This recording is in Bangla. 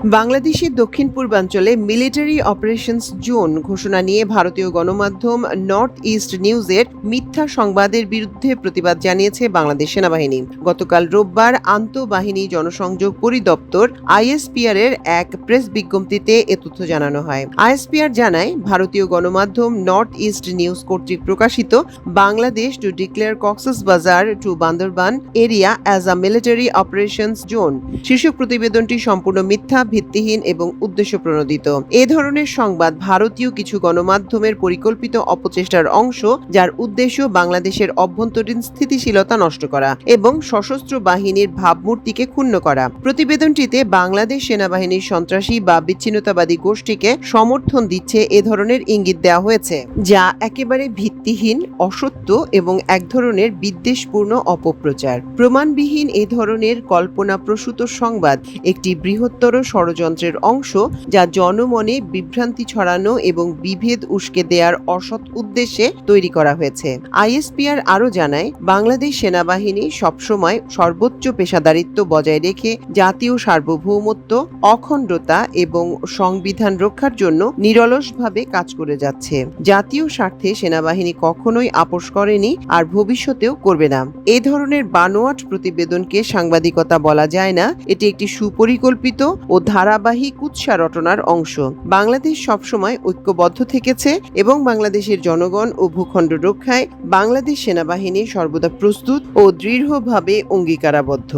বাংলাদেশের দক্ষিণ পূর্বাঞ্চলে মিলিটারি অপারেশনস জোন ঘোষণা নিয়ে ভারতীয় গণমাধ্যম নর্থ ইস্ট নিউজের মিথ্যা সংবাদের বিরুদ্ধে প্রতিবাদ জানিয়েছে বাংলাদেশ সেনাবাহিনী। গতকাল রোববার আন্তঃবাহিনী জনসংযোগ পরিদপ্তর আইএসপিআর এর এক প্রেস বিজ্ঞপ্তিতে এ তথ্য জানানো হয়। আইএসপিআর জানায়, ভারতীয় গণমাধ্যম নর্থ ইস্ট নিউজ কর্তৃক প্রকাশিত Bangladesh to declare Cox's Bazar to Bandarban area as a military operations zone শীর্ষক প্রতিবেদনটি সম্পূর্ণ মিথ্যা, ভিত্তিহীন এবং উদ্দেশ্যপ্রণোদিত। এ ধরনের সংবাদ ভারতীয় কিছু গণমাধ্যমের পরিকল্পিত অপচেষ্টার অংশ, যার উদ্দেশ্য বাংলাদেশের অভ্যন্তরীণ স্থিতিশীলতা নষ্ট করা এবং সশস্ত্র বাহিনীর ভাবমূর্তিকে ক্ষুণ্ণ করা। প্রতিবেদনটিতে বাংলাদেশ সেনাবাহিনীর সন্ত্রাসী বা বিচ্ছিন্নতাবাদী গোষ্ঠীকে সমর্থন দিচ্ছে এ ধরনের ইঙ্গিত দেওয়া হয়েছে, যা একেবারে ভিত্তিহীন, অসত্য এবং এক ধরনের বিদ্বেষপূর্ণ অপপ্রচার। প্রমাণবিহীন এ ধরনের কল্পনাপ্রসূত সংবাদ একটি বৃহত্তর ষড়যন্ত্রের অংশ, যা জনমনে বিভ্রান্তি ছড়ানো এবং বিভেদ উস্কে দেওয়ার অসৎ উদ্দেশ্যে তৈরি করা হয়েছে। আইএসপিআর আরও জানায়, বাংলাদেশ সেনাবাহিনী সবসময় সর্বোচ্চ পেশাদারিত্ব বজায় রেখে জাতীয় সার্বভৌমত্ব, অখণ্ডতা এবং সংবিধান রক্ষার জন্য নিরলসভাবে কাজ করে যাচ্ছে। জাতীয় স্বার্থে সেনাবাহিনী কখনোই আপোস করেনি আর ভবিষ্যতেও করবে না। এ ধরনের বানোয়াট প্রতিবেদনকে সাংবাদিকতা বলা যায় না। এটি একটি সুপরিকল্পিত ও ধারাবাহিক কুৎসা রটনার অংশ। বাংলাদেশ সবসময় ঐক্যবদ্ধ থেকেছে এবং বাংলাদেশের জনগণ ও ভূখণ্ড রক্ষায় বাংলাদেশ সেনাবাহিনী সর্বদা প্রস্তুত ও দৃঢ়ভাবে অঙ্গীকারাবদ্ধ।